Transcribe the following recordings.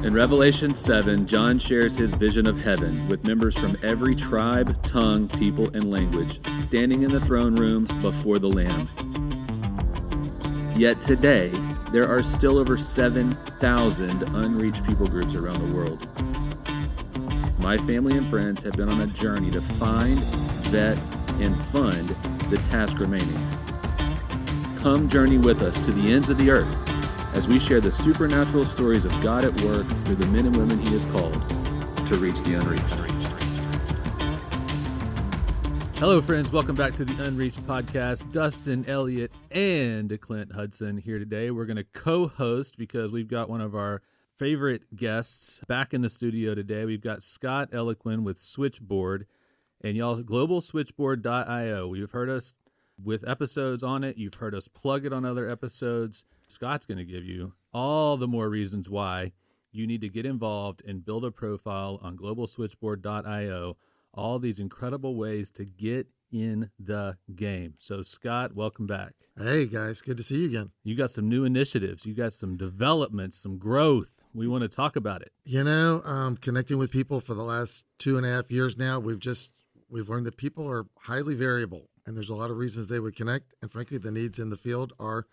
In Revelation 7, John shares his vision of heaven with members from every tribe, tongue, people, and language standing in the throne room before the Lamb. Yet today, there are still over 7,000 unreached people groups around the world. My family and friends have been on a journey to find, vet, and fund the task remaining. Come journey with us to the ends of the earth as we share the supernatural stories of God at work through the men and women He has called to reach the unreached. Hello, friends. Welcome back to the Unreached podcast. Dustin Elliott and Clint Hudson here today. We're going to co-host because we've got one of our favorite guests back in the studio today. We've got Scott Elequin with Switchboard, and y'all, globalswitchboard.io. You've heard us with episodes on it. You've heard us plug it on other episodes. Scott's going to give you all the more reasons why you need to get involved and build a profile on globalswitchboard.io. All these incredible ways to get in the game. So, Scott, welcome back. Hey, guys. Good to see you again. You got some new initiatives. You got some developments, some growth. We want to talk about it. You know, connecting with people for the last 2.5 years now, we've learned that people are highly variable, and there's a lot of reasons they would connect. And frankly, the needs in the field are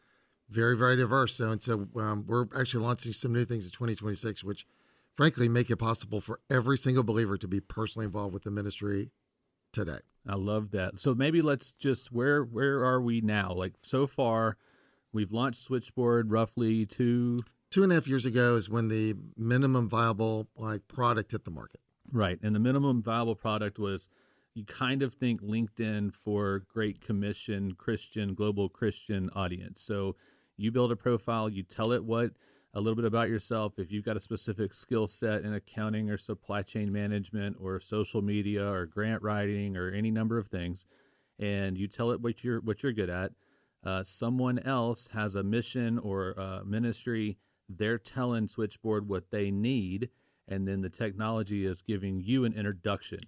very, very diverse. So we're actually launching some new things in 2026, which frankly make it possible for every single believer to be personally involved with the ministry today. I love that. So maybe let's just, where are we now? Like, so far, we've launched Switchboard roughly 2.5 years ago is when the minimum viable product hit the market. Right. And the minimum viable product was, you kind of think LinkedIn for Great Commission, Christian, global Christian audience. So you build a profile, you tell it a little bit about yourself. If you've got a specific skill set in accounting or supply chain management or social media or grant writing or any number of things, and you tell it what you're good at, someone else has a mission or a ministry, they're telling Switchboard what they need, and then the technology is giving you an introduction.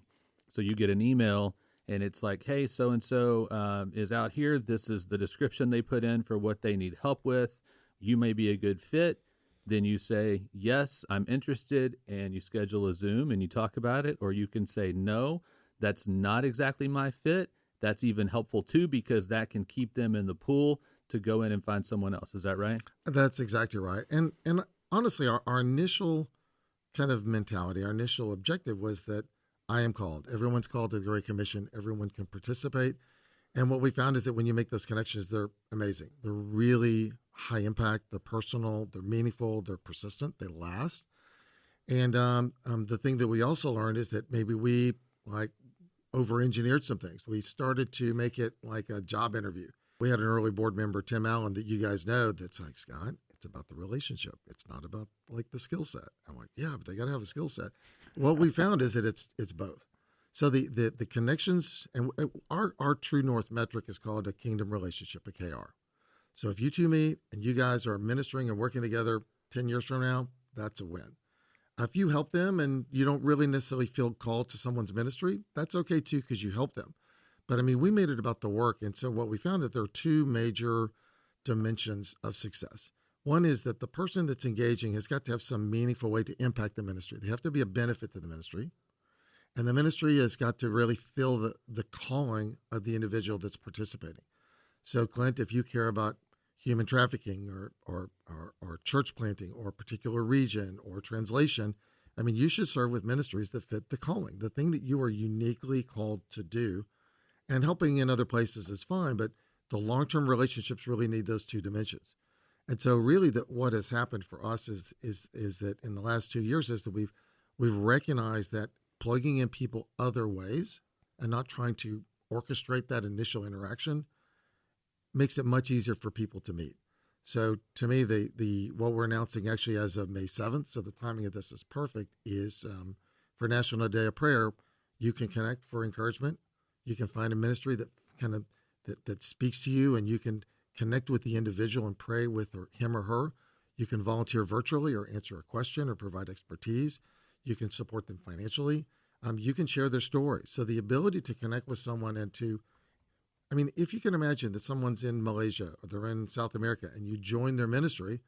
So you get an email, and it's like, hey, so-and-so is out here. This is the description they put in for what they need help with. You may be a good fit. Then you say, yes, I'm interested, and you schedule a Zoom, and you talk about it. Or you can say, no, that's not exactly my fit. That's even helpful, too, because that can keep them in the pool to go in and find someone else. Is that right? That's exactly right. And honestly, our initial kind of mentality, our initial objective was that I am called. Everyone's called to the Great Commission. Everyone can participate. And what we found is that when you make those connections, they're amazing. They're really high impact. They're personal. They're meaningful. They're persistent. They last. And the thing that we also learned is that maybe we over-engineered some things. We started to make it like a job interview. We had an early board member, Tim Allen, that you guys know, that's like, Scott, it's about the relationship. It's not about the skill set. I'm like, yeah, but they got to have a skill set. What we found is that it's both. So the connections, and our true north metric is called a kingdom relationship, a KR. So if you two meet and you guys are ministering and working together 10 years from now, that's a win. If you help them and you don't really necessarily feel called to someone's ministry, that's okay too, because you help them. But I mean, we made it about the work. And so what we found that there are two major dimensions of success. One is that the person that's engaging has got to have some meaningful way to impact the ministry. They have to be a benefit to the ministry. And the ministry has got to really fill the calling of the individual that's participating. So, Clint, if you care about human trafficking or church planting or a particular region or translation, I mean, you should serve with ministries that fit the calling, the thing that you are uniquely called to do. And helping in other places is fine, but the long-term relationships really need those two dimensions. And so really what has happened for us is that in the last 2 years is that we've recognized that plugging in people other ways and not trying to orchestrate that initial interaction makes it much easier for people to meet. So to me, what we're announcing actually as of May 7th, so the timing of this is perfect, is for National Day of Prayer, you can connect for encouragement. You can find a ministry that speaks to you, and you can connect with the individual and pray with him or her. You can volunteer virtually or answer a question or provide expertise. You can support them financially. You can share their story. So the ability to connect with someone and if you can imagine that someone's in Malaysia or they're in South America and you join their ministry,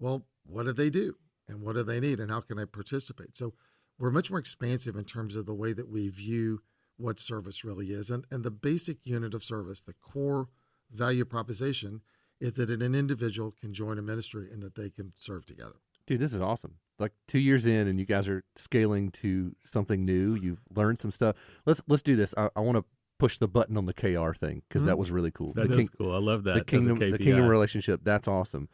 well, what do? and what do they need and how can I participate? So we're much more expansive in terms of the way that we view what service really is. And the basic unit of service, the core value proposition, is that an individual can join a ministry and that they can serve together. Dude, this is awesome. Like 2 years in and you guys are scaling to something new. You've learned some stuff. Let's do this. I want to push the button on the KR thing because that was really cool. That is cool. I love that. The kingdom relationship. That's awesome.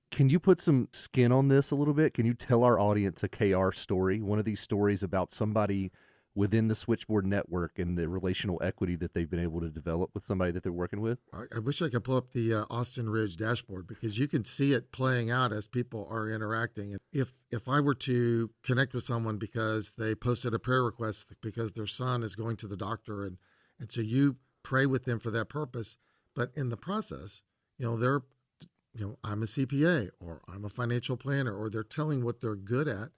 Can you put some skin on this a little bit? Can you tell our audience a KR story? One of these stories about somebody within the Switchboard network and the relational equity that they've been able to develop with somebody that they're working with? I wish I could pull up the Austin Ridge dashboard because you can see it playing out as people are interacting. If I were to connect with someone because they posted a prayer request because their son is going to the doctor, and so you pray with them for that purpose, but in the process, they're, I'm a CPA or I'm a financial planner, or they're telling what they're good at,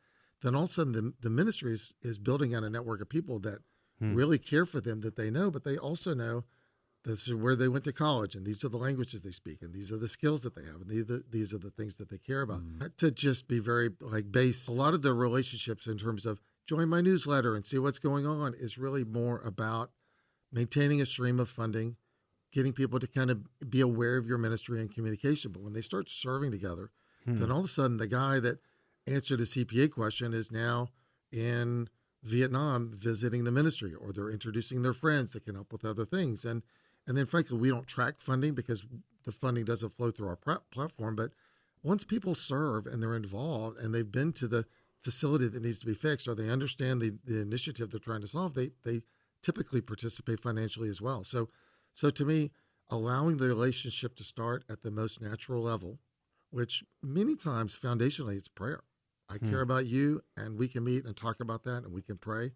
then all of a sudden the ministry is building out a network of people that really care for them, that they know, but they also know this is where they went to college, and these are the languages they speak, and these are the skills that they have, and these are the things that they care about. To just be very base, a lot of the relationships in terms of join my newsletter and see what's going on is really more about maintaining a stream of funding, getting people to kind of be aware of your ministry and communication. But when they start serving together, then all of a sudden the guy that answered a CPA question is now in Vietnam visiting the ministry, or they're introducing their friends that can help with other things. And then frankly, we don't track funding because the funding doesn't flow through our platform. But once people serve and they're involved and they've been to the facility that needs to be fixed, or they understand the initiative they're trying to solve, they typically participate financially as well. So to me, allowing the relationship to start at the most natural level, which many times foundationally it's prayer. I care about you, and we can meet and talk about that, and we can pray.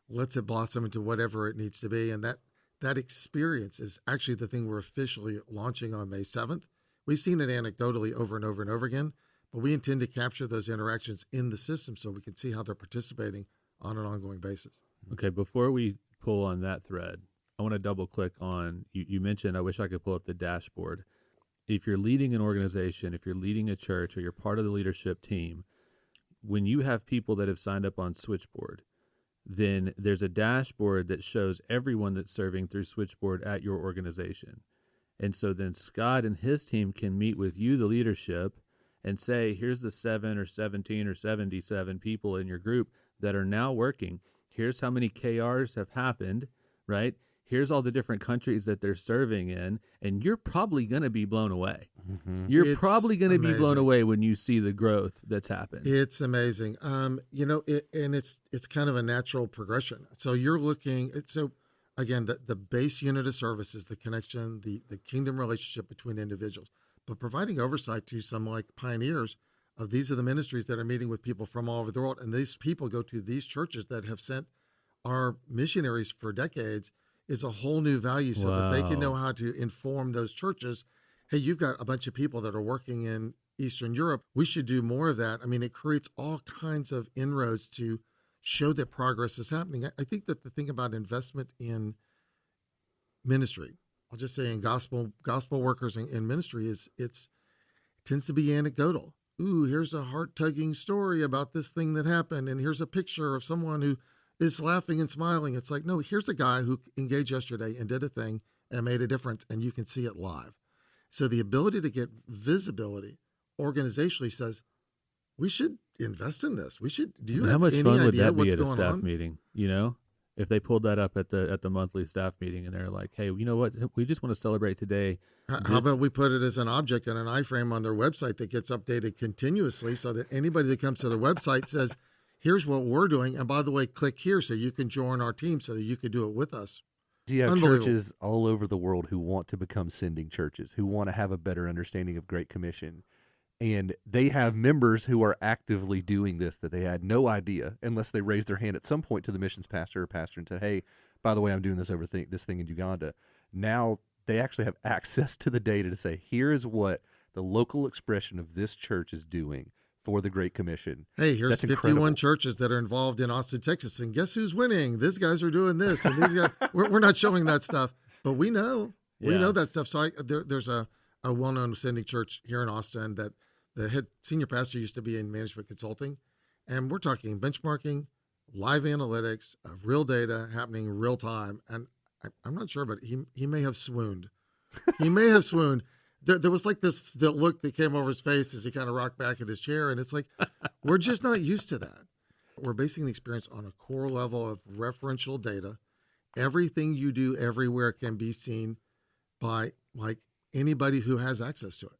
Lets it blossom into whatever it needs to be. And that experience is actually the thing we're officially launching on May 7th. We've seen it anecdotally over and over and over again, but we intend to capture those interactions in the system so we can see how they're participating on an ongoing basis. Okay, before we pull on that thread, I want to double click on, you mentioned, I wish I could pull up the dashboard. If you're leading an organization, if you're leading a church, or you're part of the leadership team, when you have people that have signed up on Switchboard, then there's a dashboard that shows everyone that's serving through Switchboard at your organization. And so then Scott and his team can meet with you, the leadership, and say, here's the 7 or 17 or 77 people in your group that are now working. Here's how many KRs have happened, right? Here's all the different countries that they're serving in, and you're probably going to be blown away. You're probably going to be blown away when you see the growth that's happened. It's amazing. And it's kind of a natural progression. So you're looking, so again, the base unit of service is the connection, the kingdom relationship between individuals, but providing oversight to some pioneers of these are the ministries that are meeting with people from all over the world. And these people go to these churches that have sent our missionaries for decades, is a whole new value so that they can know how to inform those churches. Hey, you've got a bunch of people that are working in Eastern Europe. We should do more of that. I mean, it creates all kinds of inroads to show that progress is happening. I think that the thing about investment in ministry, I'll just say in gospel workers in ministry, is it tends to be anecdotal. Ooh, here's a heart-tugging story about this thing that happened, and here's a picture of someone who is laughing and smiling. It's like, no, here's a guy who engaged yesterday and did a thing and made a difference, and you can see it live. So the ability to get visibility organizationally says, we should invest in this. We should. Do you have any idea what's going on? How much fun would that be at a staff meeting? If they pulled that up at the monthly staff meeting, and they're like, hey, you know what? We just want to celebrate today. How about we put it as an object and an iframe on their website that gets updated continuously, so that anybody that comes to their website says, here's what we're doing. And by the way, click here so you can join our team so that you can do it with us. You have churches all over the world who want to become sending churches, who want to have a better understanding of Great Commission. And they have members who are actively doing this that they had no idea unless they raised their hand at some point to the missions pastor or pastor and said, hey, by the way, I'm doing this thing in Uganda. Now they actually have access to the data to say, here is what the local expression of this church is doing for the Great Commission. Hey, here's 51 churches that are involved in Austin, Texas, and guess who's winning? These guys are doing this, and these guys. We're not showing that stuff, but we know. We know that stuff. So there's a well-known sending church here in Austin that The head senior pastor used to be in management consulting, and we're talking benchmarking, live analytics of real data happening in real time. And I'm not sure, but he may have swooned. He may have swooned. There was like the look that came over his face as he kind of rocked back in his chair. And it's like, we're just not used to that. We're basing the experience on a core level of referential data. Everything you do everywhere can be seen by like anybody who has access to it.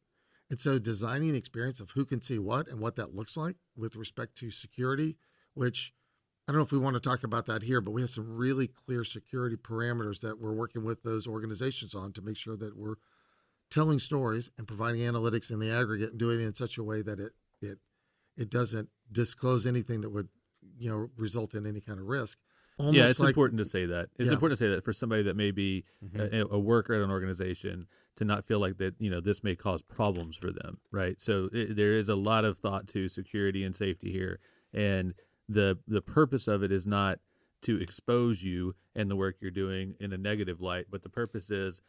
And so designing the experience of who can see what and what that looks like with respect to security, which I don't know if we want to talk about that here, but we have some really clear security parameters that we're working with those organizations on to make sure that we're telling stories and providing analytics in the aggregate and doing it in such a way that it doesn't disclose anything that would, result in any kind of risk. Yeah, it's important to say that. It's important to say that for somebody that may be a worker at an organization to not feel like that, this may cause problems for them, right? So there is a lot of thought to security and safety here. And the purpose of it is not to expose you and the work you're doing in a negative light, but the purpose is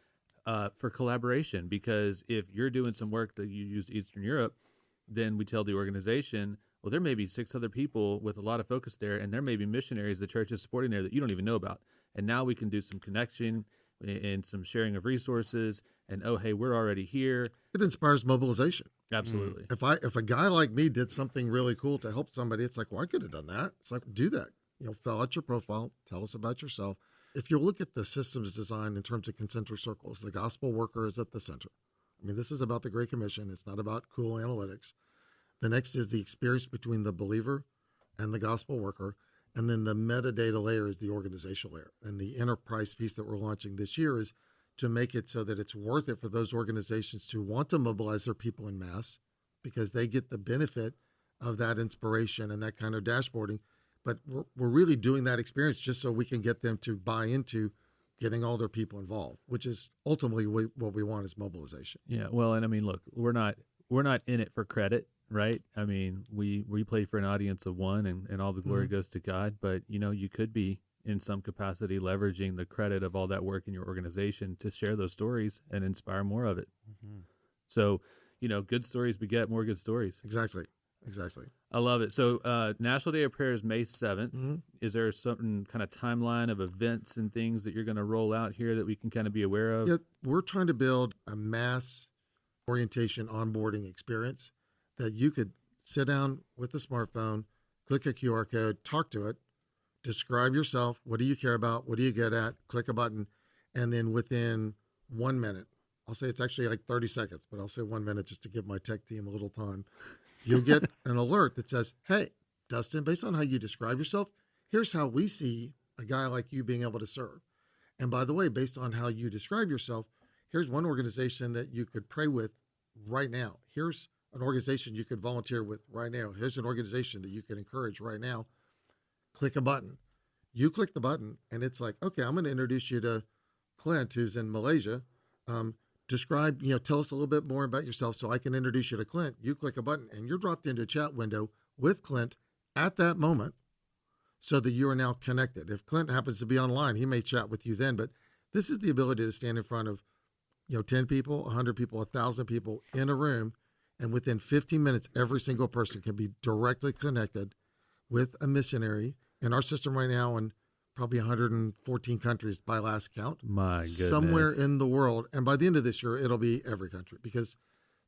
for collaboration. Because if you're doing some work that you use Eastern Europe, then we tell the organization, well, there may be 6 other people with a lot of focus there, and there may be missionaries the church is supporting there that you don't even know about. And now we can do some connection and some sharing of resources. And, oh, hey, we're already here. It inspires mobilization. Absolutely. If a guy like me did something really cool to help somebody, it's like, well, I could have done that. It's like, do that. Fill out your profile. Tell us about yourself. If you look at the systems design in terms of concentric circles, the gospel worker is at the center. I mean, this is about the Great Commission. It's not about cool analytics. The next is the experience between the believer and the gospel worker. And then the metadata layer is the organizational layer. And the enterprise piece that we're launching this year is to make it so that it's worth it for those organizations to want to mobilize their people in mass because they get the benefit of that inspiration and that kind of dashboarding. But we're really doing that experience just so we can get them to buy into getting all their people involved, which is ultimately what we want is mobilization. Yeah, well, and I mean, look, we're not in it for credit. Right? I mean, we play for an audience of one and all the glory goes to God, but you could be in some capacity leveraging the credit of all that work in your organization to share those stories and inspire more of it. Mm-hmm. So, good stories beget more good stories. Exactly. I love it. So, National Day of Prayer is May 7th. Mm-hmm. Is there some kind of timeline of events and things that you're going to roll out here that we can kind of be aware of? Yeah, we're trying to build a mass orientation onboarding experience that you could sit down with a smartphone, click a QR code, talk to it, describe yourself. What do you care about? What are you good at? Click a button. And then within 1 minute, I'll say it's actually like 30 seconds, but I'll say 1 minute just to give my tech team a little time. You'll get an alert that says, hey, Dustin, based on how you describe yourself, here's how we see a guy like you being able to serve. And by the way, based on how you describe yourself, here's one organization that you could pray with right now. Here's an organization you could volunteer with right now. Here's an organization that you can encourage right now. Click a button. You click the button, and it's like, okay, I'm going to introduce you to Clint, who's in Malaysia. Describe, tell us a little bit more about yourself so I can introduce you to Clint. You click a button, and you're dropped into a chat window with Clint at that moment so that you are now connected. If Clint happens to be online, he may chat with you then, but this is the ability to stand in front of, 10 people, 100 people, 1,000 people in a room. And within 15 minutes, every single person can be directly connected with a missionary in our system right now in probably 114 countries by last count. My goodness. Somewhere in the world. And by the end of this year, it'll be every country because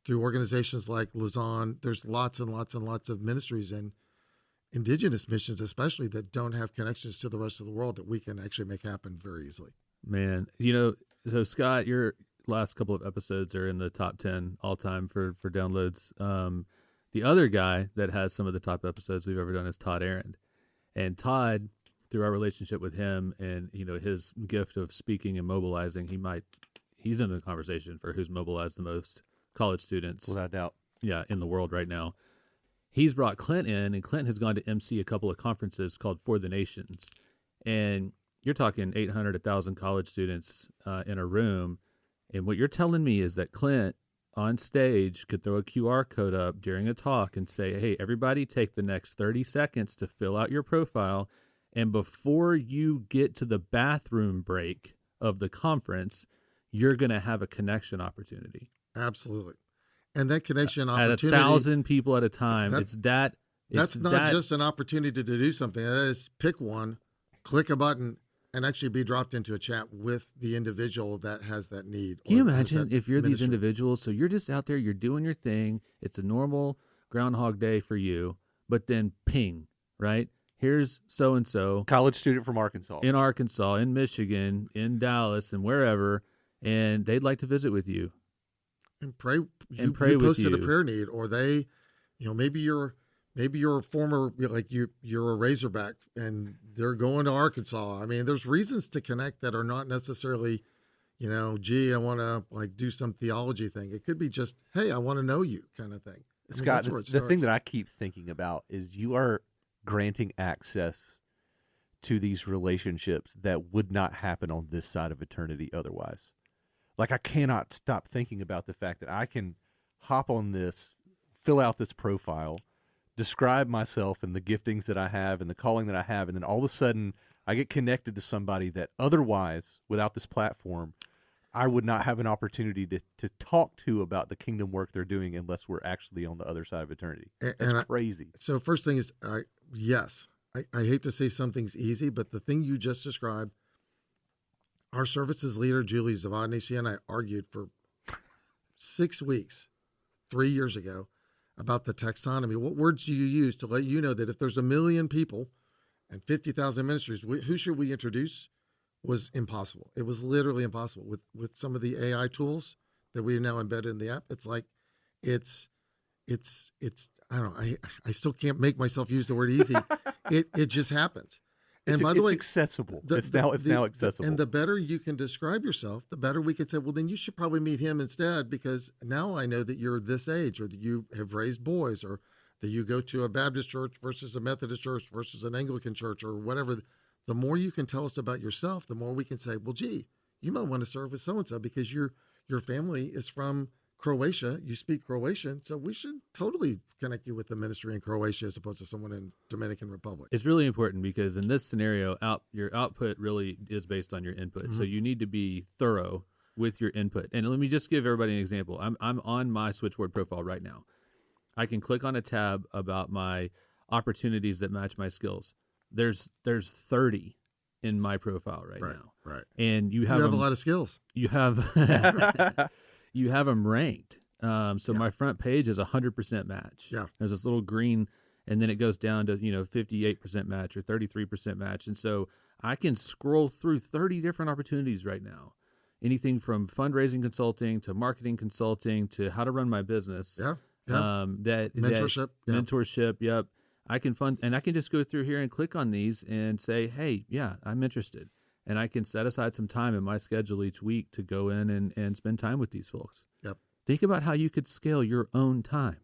through organizations like Lausanne, there's lots and lots and lots of ministries and indigenous missions especially that don't have connections to the rest of the world that we can actually make happen very easily. Man, so Scott, your last couple of episodes are in the top 10 all time for downloads. The other guy that has some of the top episodes we've ever done is Todd Aaron. And Todd, through our relationship with him and, his gift of speaking and mobilizing, he's in the conversation for who's mobilized the most college students. Without doubt. Yeah, in the world right now. He's brought Clint in, and Clint has gone to MC a couple of conferences called For the Nations. And you're talking 800, 1,000 college students in a room. And what you're telling me is that Clint on stage could throw a QR code up during a talk and say, hey, everybody take the next 30 seconds to fill out your profile. And before you get to the bathroom break of the conference, you're going to have a connection opportunity. Absolutely. And that connection at opportunity 1,000 people at a time. That's not just an opportunity to do something. That is pick one, click a button, and actually be dropped into a chat with the individual that has that need. Can you imagine if you're these individuals? So you're just out there, you're doing your thing. It's a normal Groundhog Day for you, but then ping, right? Here's so-and-so. College student from Arkansas. In Arkansas, in Michigan, in Dallas, and wherever, and they'd like to visit with you. And pray. You with posted you. a prayer need, or they, maybe you're a former, like you're a Razorback and they're going to Arkansas. I mean, there's reasons to connect that are not necessarily, gee, I want to like do some theology thing. It could be just, hey, I want to know you kind of thing. Scott, the thing that I keep thinking about is you are granting access to these relationships that would not happen on this side of eternity otherwise. Like, I cannot stop thinking about the fact that I can hop on this, fill out this profile, describe myself and the giftings that I have and the calling that I have, and then all of a sudden I get connected to somebody that otherwise, without this platform, I would not have an opportunity to talk to about the kingdom work they're doing unless we're actually on the other side of eternity. That's crazy. So first thing is, yes, I hate to say something's easy, but the thing you just described, our services leader, Julie Zavadny, she and I argued for 6 weeks, 3 years ago, about the taxonomy. What words do you use to let you know that if there's 1 million people and 50,000 ministries, who should we introduce? Was impossible. It was literally impossible with some of the AI tools that we have now embedded in the app. It's like, it's I don't know. I still can't make myself use the word easy. It just happens. And by the way, accessible. It's now accessible. And the better you can describe yourself, the better we could say, well, then you should probably meet him instead, because now I know that you're this age, or that you have raised boys, or that you go to a Baptist church versus a Methodist church versus an Anglican church, or whatever. The more you can tell us about yourself, the more we can say, well, gee, you might want to serve with so-and-so because your family is from Croatia. You speak Croatian, so we should totally connect you with the ministry in Croatia as opposed to someone in Dominican Republic. It's really important because in this scenario, your output really is based on your input. Mm-hmm. So you need to be thorough with your input. And let me just give everybody an example. I'm on my Switchboard profile right now. I can click on a tab about my opportunities that match my skills. There's 30 in my profile right now. Right. And you have a lot of skills. You have you have them ranked. So my front page is 100% match. Yeah. There's this little green, and then it goes down to 58% match or 33% match. And so I can scroll through 30 different opportunities right now. Anything from fundraising consulting to marketing consulting to how to run my business. Yeah. Mentorship. Yep. I can fund, and I can just go through here and click on these and say, hey, yeah, I'm interested. And I can set aside some time in my schedule each week to go in and spend time with these folks. Yep. Think about how you could scale your own time.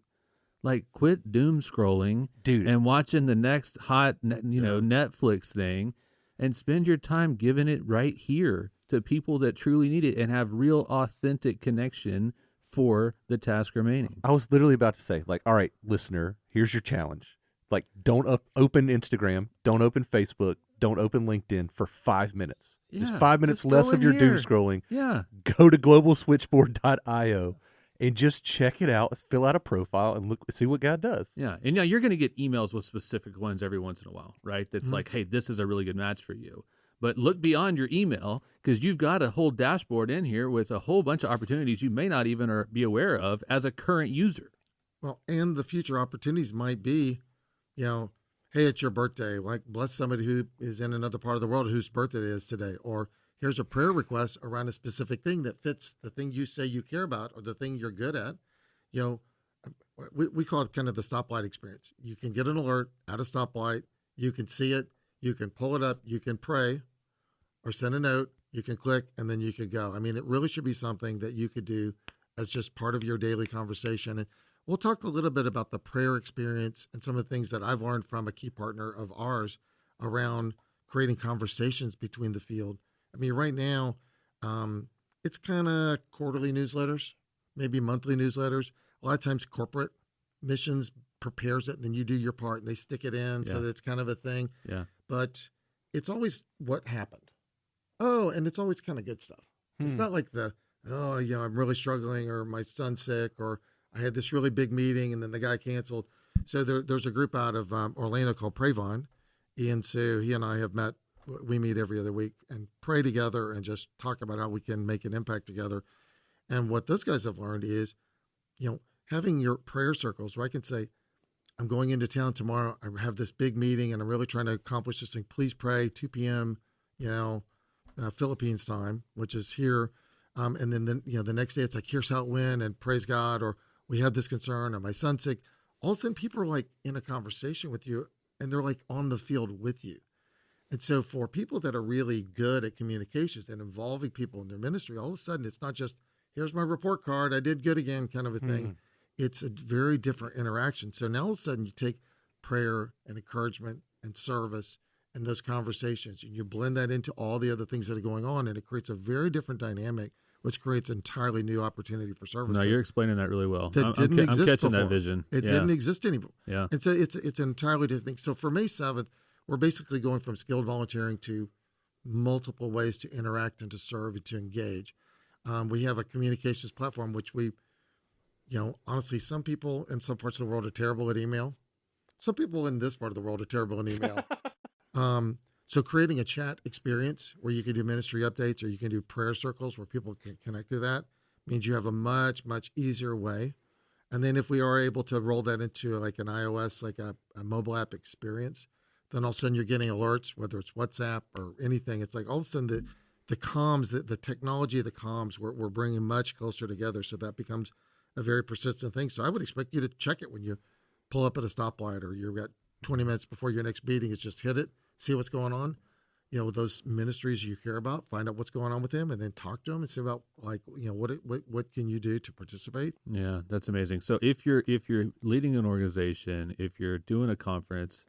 Like, quit doom scrolling, dude, and watching the next hot, Netflix thing, and spend your time giving it right here to people that truly need it and have real authentic connection for the task remaining. I was literally about to say, like, all right, listener, here's your challenge. Like, don't open Instagram, don't open Facebook, don't open LinkedIn for 5 minutes. Yeah, just 5 minutes less of your doom scrolling. Yeah. Go to globalswitchboard.io and just check it out, fill out a profile, and see what God does. Yeah. And now you're going to get emails with specific ones every once in a while, right? That's like, hey, this is a really good match for you. But look beyond your email, because you've got a whole dashboard in here with a whole bunch of opportunities you may not even be aware of as a current user. Well, and the future opportunities might be, hey, it's your birthday. Like, bless somebody who is in another part of the world whose birthday it is today. Or here's a prayer request around a specific thing that fits the thing you say you care about or the thing you're good at. We call it kind of the stoplight experience. You can get an alert at a stoplight. You can see it. You can pull it up. You can pray or send a note. You can click, and then you could go. I mean, it really should be something that you could do as just part of your daily conversation. And we'll talk a little bit about the prayer experience and some of the things that I've learned from a key partner of ours around creating conversations between the field. I mean, right now, it's kind of quarterly newsletters, maybe monthly newsletters. A lot of times corporate missions prepares it, and then you do your part, and they stick it in so that it's kind of a thing. Yeah. But it's always what happened. Oh, and it's always kind of good stuff. It's not like I'm really struggling, or my son's sick, or I had this really big meeting and then the guy canceled. So there's a group out of Orlando called Pravon. And so he and I have met. We meet every other week and pray together and just talk about how we can make an impact together. And what those guys have learned is, having your prayer circles where I can say, I'm going into town tomorrow. I have this big meeting and I'm really trying to accomplish this thing. Please pray, 2 p.m., Philippines time, which is here. And then, the next day it's like, here's how it went and praise God, or we had this concern, or my son's sick. All of a sudden people are like in a conversation with you and they're like on the field with you. And so for people that are really good at communications and involving people in their ministry, all of a sudden it's not just, here's my report card, I did good again kind of a thing. It's a very different interaction. So now all of a sudden you take prayer and encouragement and service and those conversations and you blend that into all the other things that are going on, and it creates a very different dynamic, which creates an entirely new opportunity for service. No, you're explaining that really well. That didn't exist I'm catching before. that vision. It didn't exist anymore. Yeah. And so it's an entirely different thing. So for May 7th, we're basically going from skilled volunteering to multiple ways to interact and to serve and to engage. We have a communications platform, which we, honestly, some people in some parts of the world are terrible at email. Some people in this part of the world are terrible at email. So creating a chat experience where you can do ministry updates or you can do prayer circles where people can connect to that means you have a much, much easier way. And then if we are able to roll that into like an iOS, like a mobile app experience, then all of a sudden you're getting alerts, whether it's WhatsApp or anything. It's like all of a sudden the comms, the technology of the comms, we're bringing much closer together. So that becomes a very persistent thing. So I would expect you to check it when you pull up at a stoplight or you've got 20 minutes before your next meeting. Is just hit it, see what's going on. With those ministries you care about, find out what's going on with them, and then talk to them and see about what can you do to participate. Yeah, that's amazing. So if you're leading an organization, if you're doing a conference,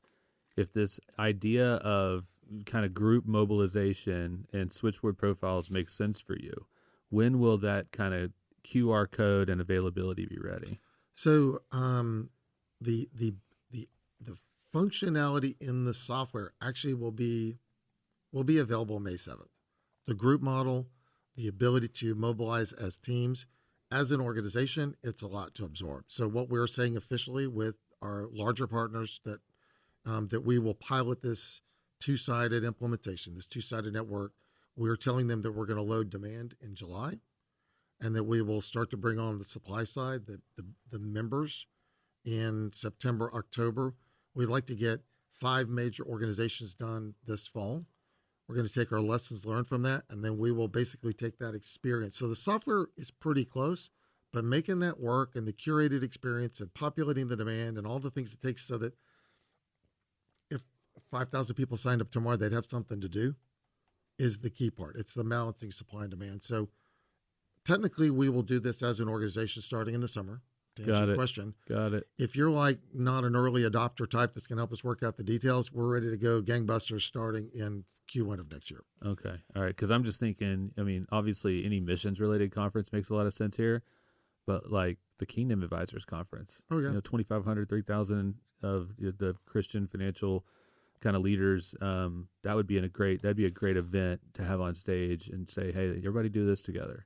if this idea of kind of group mobilization and switchboard profiles makes sense for you, when will that kind of QR code and availability be ready? So the functionality in the software actually will be available May 7th. The group model, the ability to mobilize as teams, as an organization, it's a lot to absorb. So what we're saying officially with our larger partners that we will pilot this two-sided implementation, this two-sided network. We're telling them that we're going to load demand in July and that we will start to bring on the supply side, the members in September, October. We'd like to get 5 major organizations done this fall. We're going to take our lessons learned from that, and then we will basically take that experience. So the software is pretty close, but making that work and the curated experience and populating the demand and all the things it takes so that if 5,000 people signed up tomorrow, they'd have something to do is the key part. It's the balancing supply and demand. So technically, we will do this as an organization starting in the summer. To answer your question. Got it. If you're like not an early adopter type that's going to help us work out the details, we're ready to go gangbusters starting in Q1 of next year. Okay. All right. Because I'm just thinking, obviously any missions related conference makes a lot of sense here, but like the Kingdom Advisors Conference, 2,500, 3,000 of the Christian financial kind of leaders, that'd be a great event to have on stage and say, hey, everybody do this together.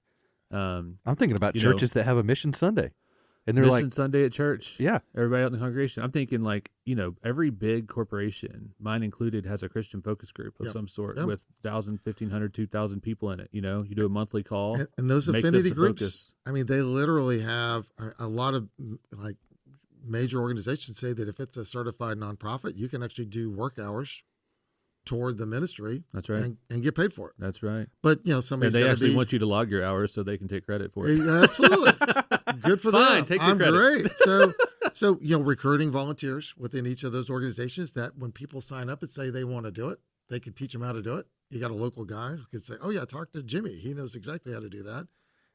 I'm thinking about churches that have a Mission Sunday. And they're Mission Sunday at church. Yeah. Everybody out in the congregation. I'm thinking every big corporation, mine included, has a Christian focus group of some sort with 1,000, 1,500, 2,000 people in it. You do a monthly call. And those affinity groups, they literally have a lot of major organizations say that if it's a certified nonprofit, you can actually do work hours toward the ministry. That's right. And get paid for it. That's right. But, somebody's they actually want you to log your hours so they can take credit for it. Absolutely. Good for them. Fine, take the credit. Great. So recruiting volunteers within each of those organizations that when people sign up and say they want to do it, they can teach them how to do it. You got a local guy who could say, oh yeah, talk to Jimmy. He knows exactly how to do that.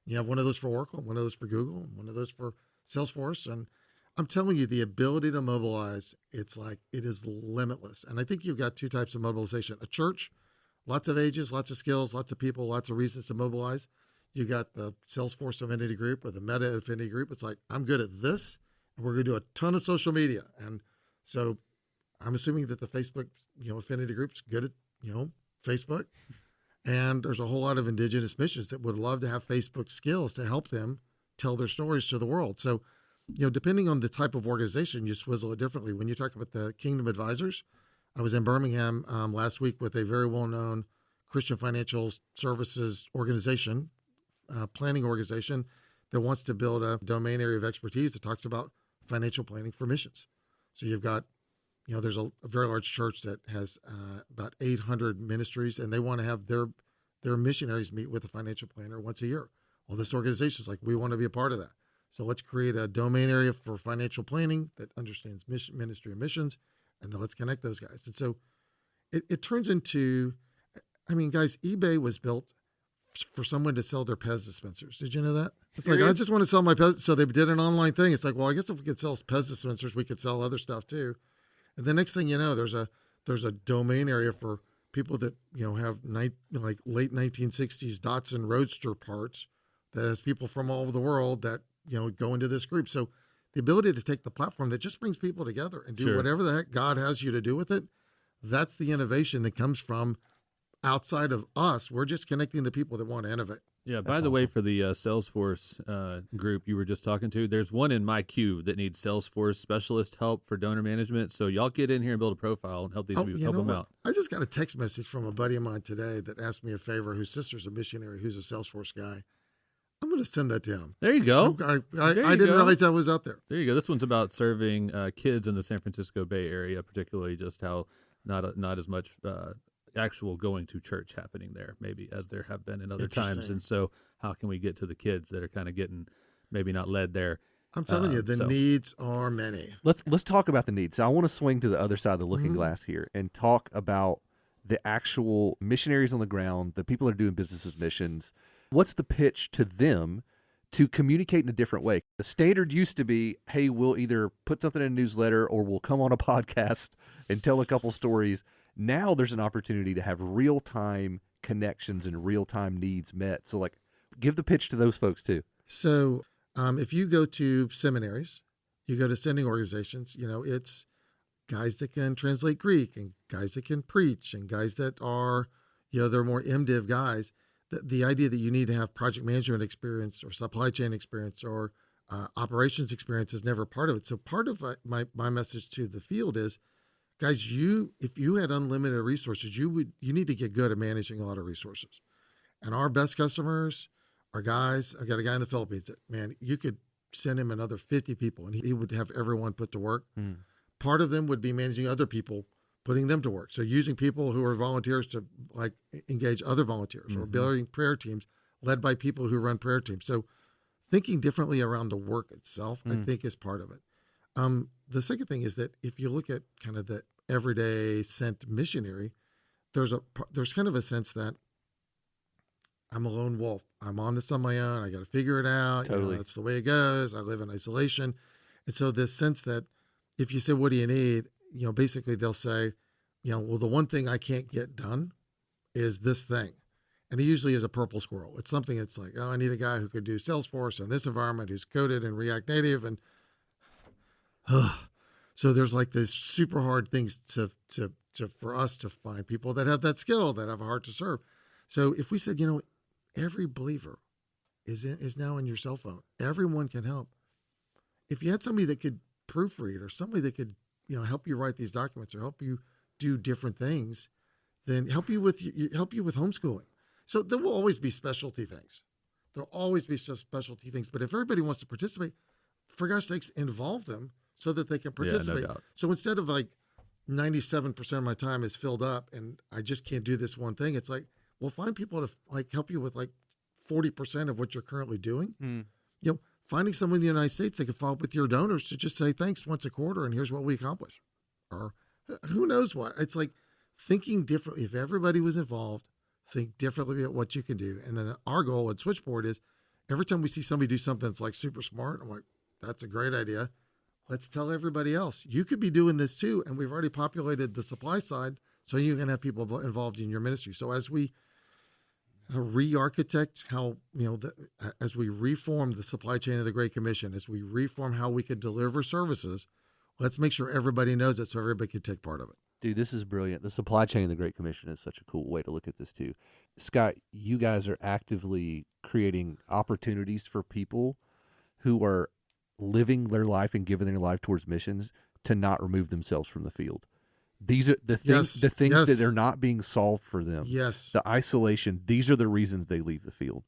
You have one of those for Oracle, one of those for Google, and one of those for Salesforce. And I'm telling you, the ability to mobilize, it is limitless. And I think you've got 2 types of mobilization. A church, lots of ages, lots of skills, lots of people, lots of reasons to mobilize. You got the Salesforce Affinity Group or the Meta Affinity Group. It's like, I'm good at this, and we're going to do a ton of social media. And so I'm assuming that the Facebook, Affinity Group's good at, Facebook. And there's a whole lot of indigenous missions that would love to have Facebook skills to help them tell their stories to the world. So depending on the type of organization, you swizzle it differently. When you talk about the Kingdom Advisors, I was in Birmingham last week with a very well-known Christian financial services organization, planning organization that wants to build a domain area of expertise that talks about financial planning for missions. So you've got, there's a very large church that has about 800 ministries, and they want to have their missionaries meet with a financial planner once a year. Well, this organization is like, we want to be a part of that. So let's create a domain area for financial planning that understands ministry and missions, and then let's connect those guys. And so it turns into, guys, eBay was built for someone to sell their Pez dispensers. Did you know that? It's Serious? like, I just want to sell my Pez. So they did an online thing. It's like, well, I guess if we could sell Pez dispensers, we could sell other stuff too. And the next thing you know, there's a domain area for people that, have like late 1960s Datsun Roadster parts that has people from all over the world that, go into this group. So the ability to take the platform that just brings people together and do Sure. whatever the heck God has you to do with it, that's the innovation that comes from outside of us. We're just connecting the people that want to innovate. Yeah, by That's the way, awesome. for the Salesforce group you were just talking to, there's one in my queue that needs Salesforce specialist help for donor management. So y'all get in here and build a profile and help these people, help them out. I just got a text message from a buddy of mine today that asked me a favor, whose sister's a missionary, who's a Salesforce guy. I'm going to send that to him. There you go. I There you didn't go. realize that was out there. There you go. This one's about serving kids in the San Francisco Bay Area, particularly just how not as much actual going to church happening there, maybe as there have been in other times. Interesting. And so, how can we get to the kids that are kind of getting maybe not led there? I'm telling you, the needs are many. Let's talk about the needs. So I want to swing to the other side of the looking Mhm. glass here and talk about the actual missionaries on the ground, the people that are doing business as missions. What's the pitch to them to communicate in a different way? The standard used to be, hey, we'll either put something in a newsletter or we'll come on a podcast and tell a couple stories. Now there's an opportunity to have real-time connections and real-time needs met. So, give the pitch to those folks too. So if you go to seminaries, you go to sending organizations, it's guys that can translate Greek and guys that can preach and guys that are, they're more MDiv guys. The idea that you need to have project management experience or supply chain experience or operations experience is never part of it. So part of my message to the field is, guys, if you had unlimited resources, you need to get good at managing a lot of resources. And our best customers are guys. I got a guy in the Philippines that, man, you could send him another 50 people and he would have everyone put to work. Part of them would be managing other people, putting them to work. So using people who are volunteers to engage other volunteers or building prayer teams led by people who run prayer teams. So thinking differently around the work itself, I think is part of it. The second thing is that if you look at kind of the everyday sent missionary, there's kind of a sense that I'm a lone wolf. I'm on this on my own. I got to figure it out. Totally. That's the way it goes. I live in isolation. And so this sense that if you say, what do you need? Basically they'll say, well, the one thing I can't get done is this thing. And it usually is a purple squirrel. It's something that's like, I need a guy who could do Salesforce in this environment, who's coded in React Native. And so there's like this super hard things for us to find people that have that skill, that have a heart to serve. So if we said, every believer is now in your cell phone, everyone can help. If you had somebody that could proofread or somebody that could, help you write these documents or help you do different things, then help you with homeschooling. So there will always be specialty things. There'll always be specialty things. But if everybody wants to participate, for gosh sakes, involve them so that they can participate. doubt. So instead of 97% of my time is filled up and I just can't do this one thing, it's like, well, find people to help you with 40% of what you're currently doing. Finding someone in the United States that can follow up with your donors to just say thanks once a quarter and here's what we accomplished. Or who knows what. It's like thinking differently. If everybody was involved, think differently about what you can do. And then our goal at Switchboard is every time we see somebody do something that's super smart, I'm like, that's a great idea. Let's tell everybody else. You could be doing this too. And we've already populated the supply side so you can have people involved in your ministry. So as we re-architect how, as we reform the supply chain of the Great Commission, as we reform how we could deliver services, let's make sure everybody knows it so everybody can take part of it. Dude, this is brilliant. The supply chain of the Great Commission is such a cool way to look at this too. Scott, you guys are actively creating opportunities for people who are living their life and giving their life towards missions to not remove themselves from the field. These are the things, that are not being solved for them. Yes. The isolation, these are the reasons they leave the field.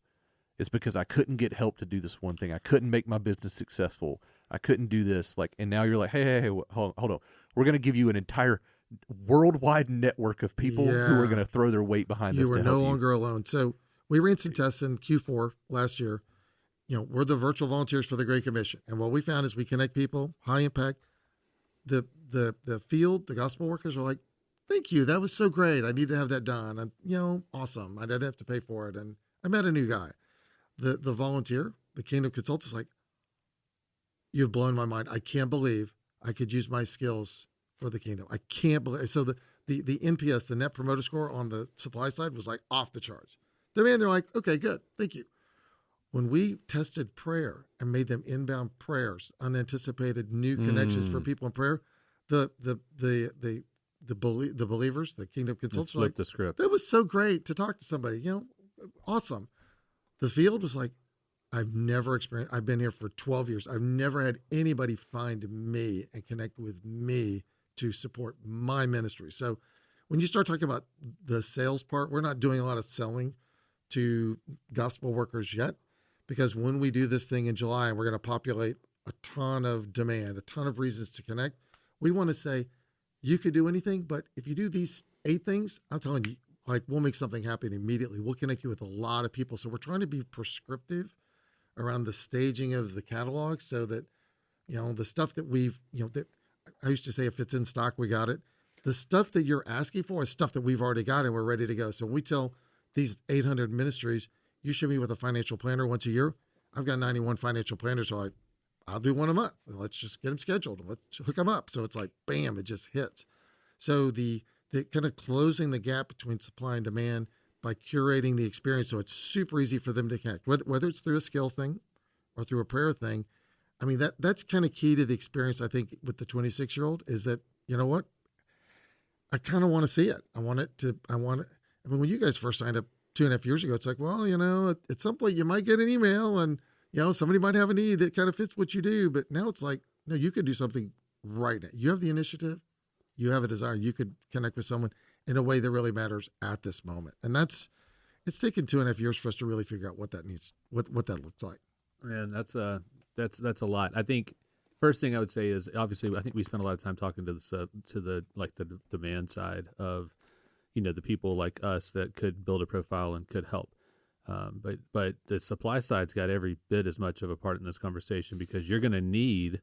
It's because I couldn't get help to do this one thing. I couldn't make my business successful. I couldn't do this. And now you're like, hey, hold on. We're going to give you an entire worldwide network of people who are going to throw their weight behind this. You were no longer alone. So we ran some tests in Q4 last year. We're the virtual volunteers for the Great Commission. And what we found is we connect people, high impact. The field, the gospel workers are like, thank you. That was so great. I need to have that done. I'm, awesome. I didn't have to pay for it. And I met a new guy. The volunteer, the kingdom consultant is like, you've blown my mind. I can't believe I could use my skills for the kingdom. I can't believe. So the NPS, the net promoter score on the supply side was like off the charts. They're like, okay, good. Thank you. When we tested prayer and made them inbound prayers, unanticipated new connections for people in prayer, the believers, the kingdom consultants, were like, the script. That was so great to talk to somebody. Awesome. The field was like, I've never experienced. I've been here for 12 years. I've never had anybody find me and connect with me to support my ministry. So when you start talking about the sales part, we're not doing a lot of selling to gospel workers yet. Because when we do this thing in July and we're going to populate a ton of demand, a ton of reasons to connect, we want to say, you could do anything, but if you do these 8 things, I'm telling you, we'll make something happen immediately. We'll connect you with a lot of people. So we're trying to be prescriptive around the staging of the catalog so that, the stuff that we've, that I used to say, if it's in stock, we got it. The stuff that you're asking for is stuff that we've already got and we're ready to go. So when we tell these 800 ministries, you should meet with a financial planner once a year. I've got 91 financial planners, so I'll do one a month. Let's just get them scheduled. Let's hook them up. So it's like, bam, it just hits. So the kind of closing the gap between supply and demand by curating the experience so it's super easy for them to connect, whether it's through a skill thing or through a prayer thing. I mean, that's kind of key to the experience, I think, with the 26-year-old is that, you know what? I kind of want to see it. I mean, when you guys first signed up 2.5 years ago, it's like, well, at some point you might get an email and, somebody might have a need that kind of fits what you do. But now it's like, no, you could do something right now. You have the initiative. You have a desire. You could connect with someone in a way that really matters at this moment. And it's taken 2.5 years for us to really figure out what that needs, what that looks like. Man, that's a lot. I think first thing I would say is obviously I think we spent a lot of time talking to the demand side of, the people like us that could build a profile and could help. But the supply side's got every bit as much of a part in this conversation because you're going to need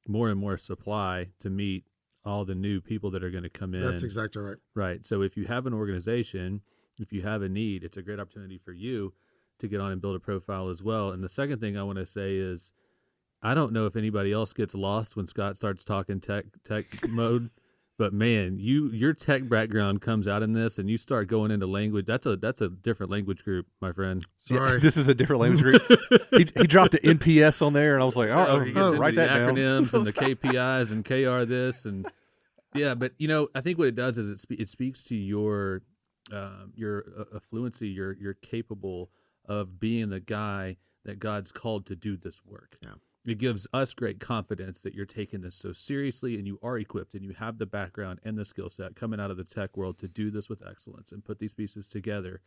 more and more supply to meet all the new people that are going to come in. That's exactly right. Right. So if you have an organization, if you have a need, it's a great opportunity for you to get on and build a profile as well. And the second thing I want to say is I don't know if anybody else gets lost when Scott starts talking tech mode. But man, your tech background comes out in this, and you start going into language. That's a different language group, my friend. Sorry, this is a different language group. he dropped the NPS on there, and I was like, write that down. Acronyms and the KPIs and KR this and yeah. But I think what it does is it speaks to your fluency. You're capable of being the guy that God's called to do this work. Yeah. It gives us great confidence that you're taking this so seriously and you are equipped and you have the background and the skill set coming out of the tech world to do this with excellence and put these pieces together.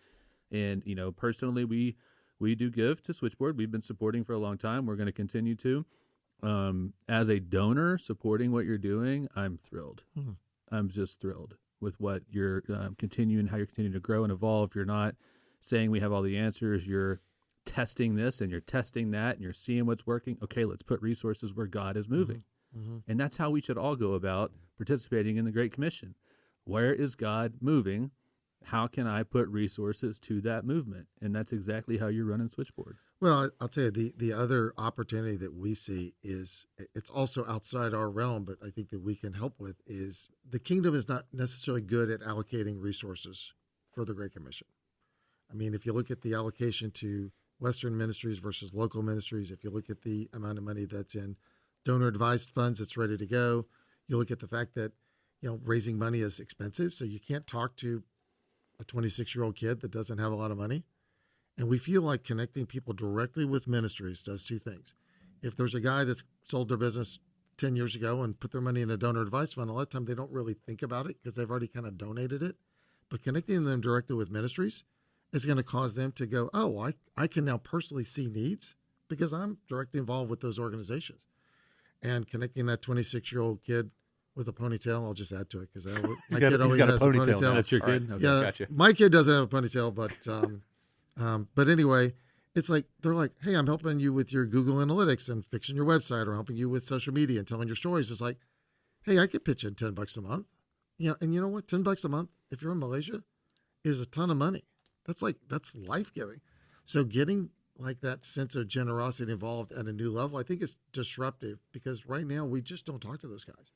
And, personally, we do give to Switchboard. We've been supporting for a long time. We're going to continue to. As a donor supporting what you're doing, I'm thrilled. Mm-hmm. I'm just thrilled with what you're how you're continuing to grow and evolve. You're not saying we have all the answers. You're testing this and you're testing that and you're seeing what's working. Okay, let's put resources where God is moving. Mm-hmm. And that's how we should all go about participating in the Great Commission. Where is God moving? How can I put resources to that movement? And that's exactly how you're running Switchboard. Well, I'll tell you, the other opportunity that we see is, it's also outside our realm, but I think that we can help with, is the kingdom is not necessarily good at allocating resources for the Great Commission. I mean, if you look at the allocation to Western ministries versus local ministries, if you look at the amount of money that's in donor advised funds that's ready to go, you look at the fact that, raising money is expensive. So you can't talk to a 26-year-old kid that doesn't have a lot of money. And we feel like connecting people directly with ministries does two things. if there's a guy that's sold their business 10 years ago and put their money in a donor advice fund, a lot of time they don't really think about it because they've already kind of donated it. But connecting them directly with ministries is going to cause them to go, oh, I can now personally see needs because I'm directly involved with those organizations. And connecting that 26-year-old kid with a ponytail, I'll just add to it because my kid always has a ponytail. That's your kid? Right. Okay, Yeah, gotcha. my kid doesn't have a ponytail, but anyway, it's like they're like, hey, I'm helping you with your Google Analytics and fixing your website, or helping you with social media and telling your stories. It's like, hey, I could pitch in $10 a month, and you know what? $10 a month, if you're in Malaysia, is a ton of money. That's life giving. So getting like that sense of generosity involved at a new level, I think is disruptive because right now we just don't talk to those guys.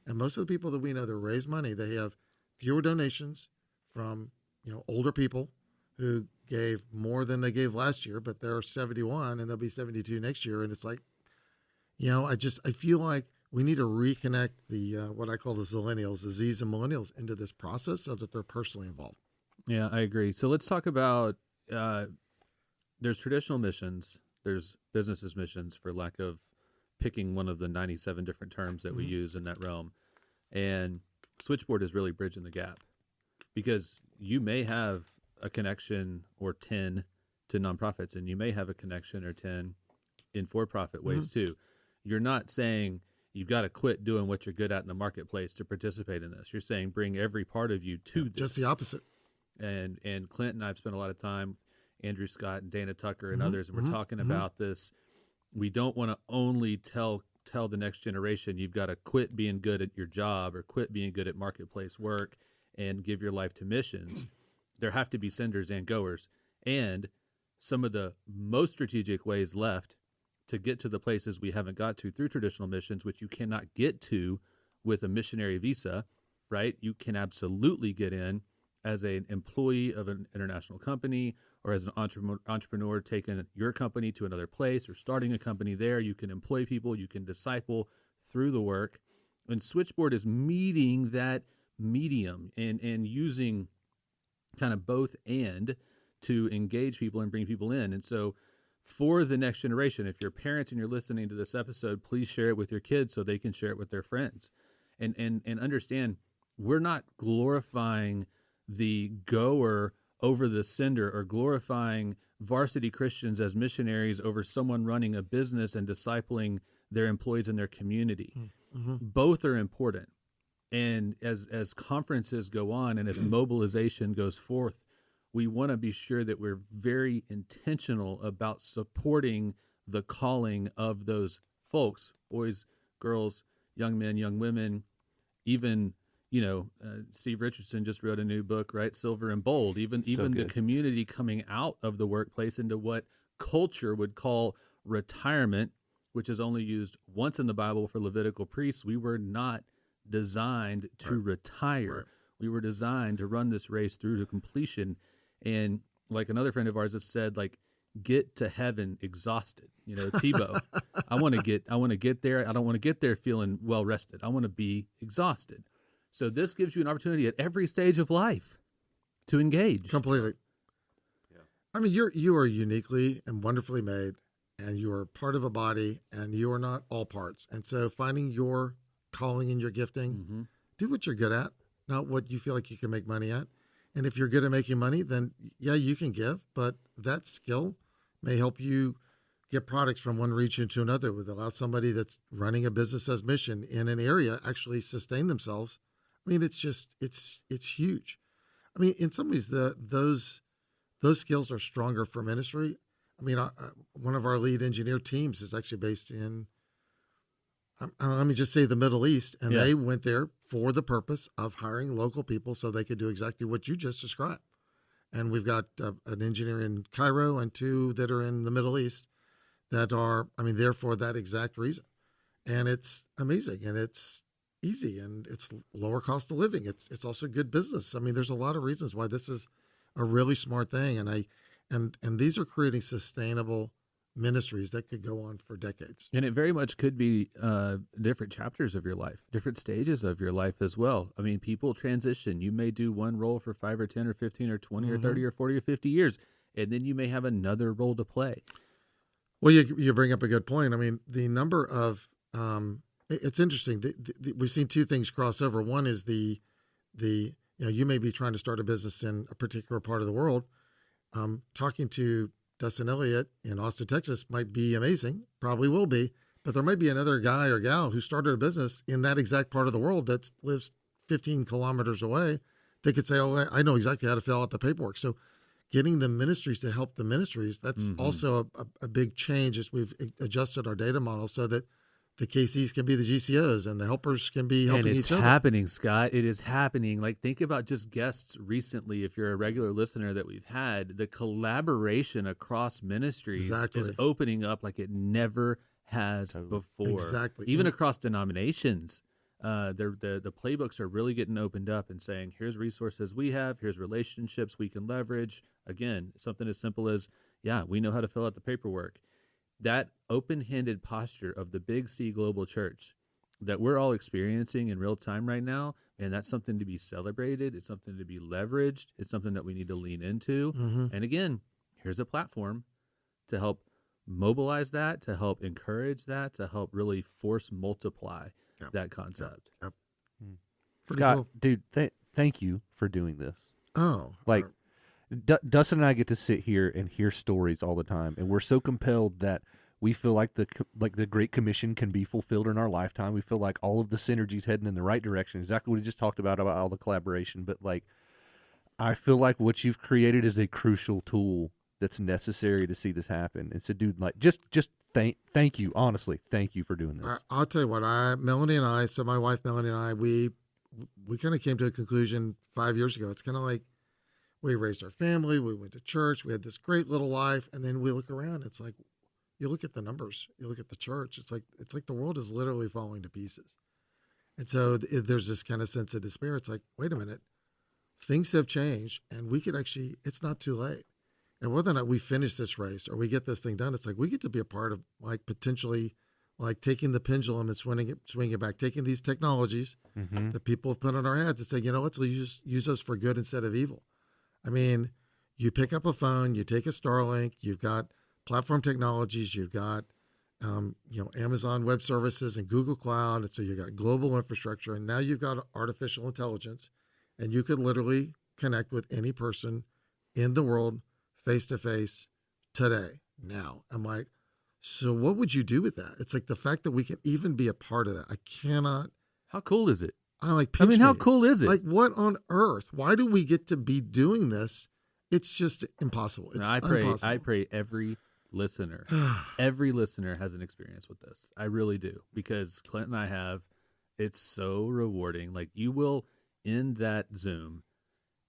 And most of the people that we know that raise money, they have fewer donations from, older people who gave more than they gave last year, but they're 71 and they'll be 72 next year. And it's like, I feel like we need to reconnect the, what I call the Zillennials, the Z's and Millennials into this process so that they're personally involved. Yeah, I agree. So let's talk about, there's traditional missions, there's businesses missions, for lack of picking one of the 97 different terms that we use in that realm. And Switchboard is really bridging the gap because you may have a connection or 10 to nonprofits, and you may have a connection or 10 in for-profit ways too. You're not saying you've got to quit doing what you're good at in the marketplace to participate in this. You're saying bring every part of you to this. Just the opposite. And Clint and I have spent a lot of time, Andrew Scott and Dana Tucker and others, and we're talking about this. We don't want to only tell the next generation you've got to quit being good at your job or quit being good at marketplace work and give your life to missions. There have to be senders and goers. And some of the most strategic ways left to get to the places we haven't got to through traditional missions, which you cannot get to with a missionary visa, right? You can absolutely get in as an employee of an international company or as an entrepreneur taking your company to another place or starting a company there. You can employ people, you can disciple through the work. And Switchboard is meeting that medium and using kind of both and to engage people and bring people in. And so for the next generation, if you're parents and you're listening to this episode, please share it with your kids so they can share it with their friends. And understand, we're not glorifying the goer over the sender or glorifying varsity Christians as missionaries over someone running a business and discipling their employees in their community. Both are important. And as conferences go on and as mobilization goes forth, we want to be sure that we're very intentional about supporting the calling of those folks, boys, girls, young men, young women, even, Steve Richardson just wrote a new book, right? Silver and Bold, even the community coming out of the workplace into what culture would call retirement, which is only used once in the Bible for Levitical priests. We were not designed to retire. Right. We were designed to run this race through to completion. And like another friend of ours has said, like, get to heaven exhausted. Tebow, I want to get there. I don't want to get there feeling well rested. I want to be exhausted. So this gives you an opportunity at every stage of life to engage. Completely. Yeah. I mean, you are uniquely and wonderfully made, and you are part of a body, and you are not all parts. And so finding your calling and your gifting, do what you're good at, not what you feel like you can make money at. And if you're good at making money, then yeah, you can give, but that skill may help you get products from one region to another, would allow somebody that's running a business as mission in an area actually sustain themselves. I mean, it's huge. I mean, in some ways, those skills are stronger for ministry. I mean, one of our lead engineer teams is actually based in, let me just say, the Middle East, and they went there for the purpose of hiring local people so they could do exactly what you just described. And we've got an engineer in Cairo and two that are in the Middle East that are, there for that exact reason. And it's amazing, and it's easy, and it's lower cost of living. It's also good business. I mean, there's a lot of reasons why this is a really smart thing, and these are creating sustainable ministries that could go on for decades. And it very much could be different chapters of your life, different stages of your life as well. I mean, people transition. You may do one role for 5 or 10 or 15 or 20 or 30 or 40 or 50 years, and then you may have another role to play. Well, you bring up a good point. I mean, the number of it's interesting. We've seen two things cross over. One is the you may be trying to start a business in a particular part of the world. Talking to Dustin Elliott in Austin, Texas might be amazing. Probably will be. But there might be another guy or gal who started a business in that exact part of the world that lives 15 kilometers away. They could say, oh, I know exactly how to fill out the paperwork. So getting the ministries to help the ministries, that's also a big change as we've adjusted our data model so that the KCs can be the GCOs and the helpers can be helping each other. And it's happening, Scott. It is happening. Like, think about just guests recently. If you're a regular listener that we've had, the collaboration across ministries is opening up like it never has before. Exactly. Even across denominations. The playbooks are really getting opened up and saying, here's resources we have, here's relationships we can leverage. Again, something as simple as, we know how to fill out the paperwork. That open-handed posture of the Big C Global Church that we're all experiencing in real time right now, and that's something to be celebrated. It's something to be leveraged. It's something that we need to lean into. And again, here's a platform to help mobilize that, to help encourage that, to help really force multiply that concept. Scott, cool. dude, thank you for doing this. Oh, Dustin and I get to sit here and hear stories all the time, and we're so compelled that we feel like the Great Commission can be fulfilled in our lifetime. We feel like all of the synergy's heading in the right direction. Exactly what we just talked about all the collaboration. But I feel like what you've created is a crucial tool that's necessary to see this happen. And so, dude, just thank you, honestly, thank you for doing this. I'll tell you what, Melanie and I, so my wife Melanie and I, we kind of came to a conclusion 5 years ago. It's kind of like we raised our family, we went to church, we had this great little life, and then we look around. It's like you look at the numbers, you look at the church. It's like the world is literally falling to pieces. And so there's this kind of sense of despair. It's like, wait a minute, things have changed, and we could actually. It's not too late. And whether or not we finish this race or we get this thing done, it's like we get to be a part of potentially taking the pendulum and swinging it back, taking these technologies that people have put on our heads and say, let's use those for good instead of evil. I mean, you pick up a phone, you take a Starlink, you've got platform technologies, you've got Amazon Web Services and Google Cloud, and so you got global infrastructure, and now you've got artificial intelligence, and you could literally connect with any person in the world face-to-face today, now. I'm like, so what would you do with that? It's like the fact that we can even be a part of that. I cannot. How cool is it? How cool is it? Like, what on earth? Why do we get to be doing this? It's just impossible. It's impossible. I pray every listener has an experience with this. I really do, because Clint and I have. It's so rewarding. Like, you will end that Zoom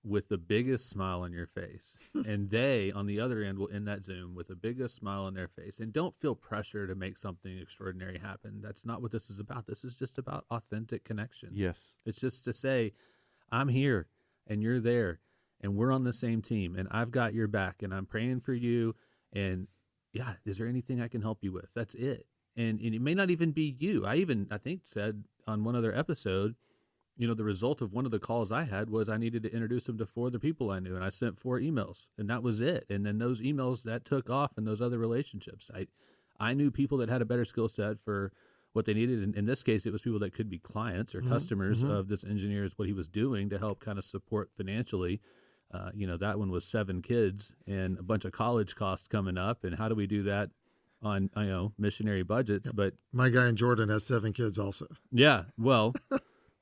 with the biggest smile on your face, and they on the other end will end that Zoom with the biggest smile on their face. And don't feel pressure to make something extraordinary happen. That's not what this is about. This is just about authentic connection. Yes. It's just to say, I'm here and you're there and we're on the same team and I've got your back and I'm praying for you. And is there anything I can help you with? That's it. And it may not even be you. I think said on one other episode, the result of one of the calls I had was I needed to introduce them to 4 other people I knew, and I sent 4 emails, and that was it. And then those emails that took off in those other relationships. I knew people that had a better skill set for what they needed. And in this case, it was people that could be clients or customers of this engineer's, what he was doing to help kind of support financially. That one was 7 kids and a bunch of college costs coming up. And how do we do that on, missionary budgets? Yep. But my guy in Jordan has 7 kids also. Yeah, well...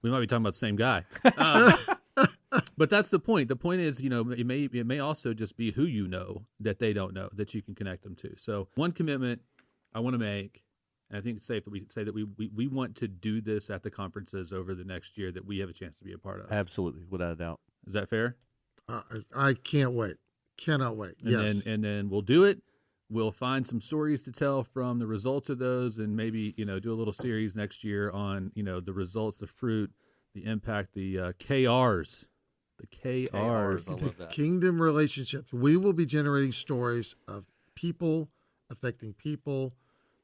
We might be talking about the same guy. But that's the point. The point is, it may also just be who you know that they don't know that you can connect them to. So one commitment I want to make, and I think it's safe that we can say that we want to do this at the conferences over the next year that we have a chance to be a part of. Absolutely, without a doubt. Is that fair? I can't wait. Cannot wait. Yes. And then we'll do it. We'll find some stories to tell from the results of those, and maybe do a little series next year on the results, the fruit, the impact, the KRs, I love that. Kingdom relationships. We will be generating stories of people affecting people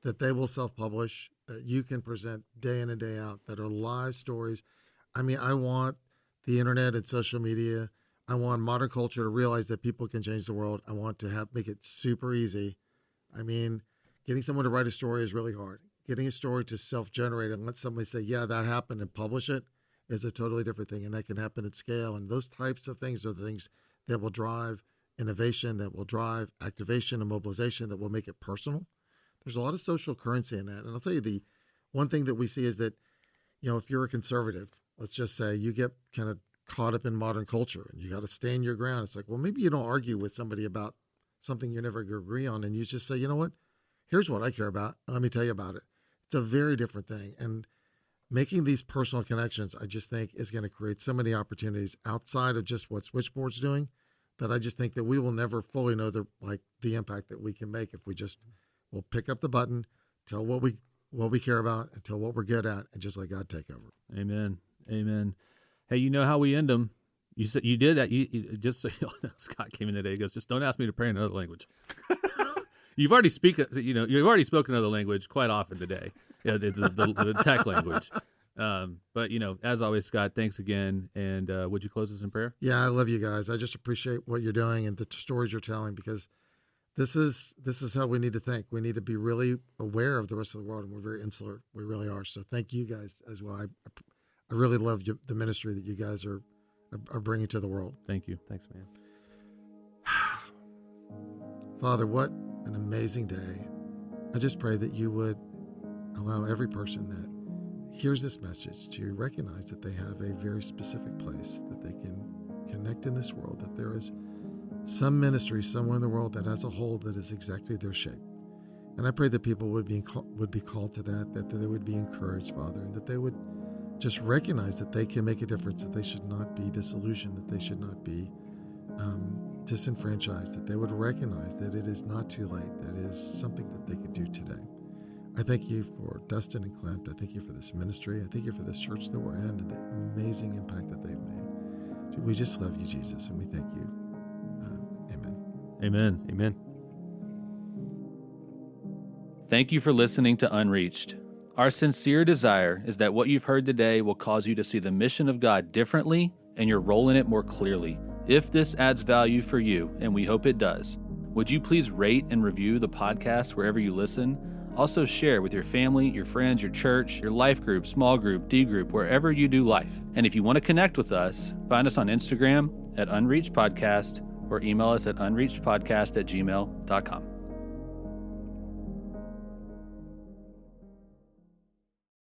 that they will self-publish, that you can present day in and day out, that are live stories. I mean, I want the internet and social media. I want modern culture to realize that people can change the world. I want to make it super easy. I mean, Getting someone to write a story is really hard. Getting a story to self-generate and let somebody say, yeah, that happened, and publish it is a totally different thing. And that can happen at scale. And those types of things are the things that will drive innovation, that will drive activation and mobilization, that will make it personal. There's a lot of social currency in that. And I'll tell you, the one thing that we see is that, if you're a conservative, let's just say you get kind of caught up in modern culture and you got to stand your ground. It's like, well, maybe you don't argue with somebody about something you're never going to agree on. And you just say, you know what? Here's what I care about. Let me tell you about it. It's a very different thing. And making these personal connections, I just think, is going to create so many opportunities outside of just what Switchboard's doing, that I just think that we will never fully know the impact that we can make if we just will pick up the button, tell what we care about, and tell what we're good at, and just let God take over. Amen. Amen. Hey, you know how we end them. You said you did that. You just so you know, Scott came in today. He goes, just don't ask me to pray in another language. You've already spoken another language quite often today. Yeah, it's the tech language. But as always, Scott, thanks again. And would you close us in prayer? Yeah, I love you guys. I just appreciate what you're doing and the stories you're telling, because this is how we need to think. We need to be really aware of the rest of the world, and we're very insular. We really are. So thank you guys as well. I really love the ministry that you guys are bringing to the world. Thank you. Thanks, man. Father, what an amazing day. I just pray that you would allow every person that hears this message to recognize that they have a very specific place that they can connect in this world, that there is some ministry somewhere in the world that has a hole that is exactly their shape. And I pray that people would be called to that they would be encouraged, Father, and that they would just recognize that they can make a difference, that they should not be disillusioned, that they should not be disenfranchised, that they would recognize that it is not too late, that it is something that they could do today. I thank you for Dustin and Clint. I thank you for this ministry. I thank you for this church that we're in and the amazing impact that they've made. We just love you, Jesus, and we thank you. Amen. Amen. Amen. Thank you for listening to Unreached. Our sincere desire is that what you've heard today will cause you to see the mission of God differently and your role in it more clearly. If this adds value for you, and we hope it does, would you please rate and review the podcast wherever you listen? Also share with your family, your friends, your church, your life group, small group, D group, wherever you do life. And if you want to connect with us, find us on Instagram at Unreached Podcast or email us at unreachedpodcast@gmail.com.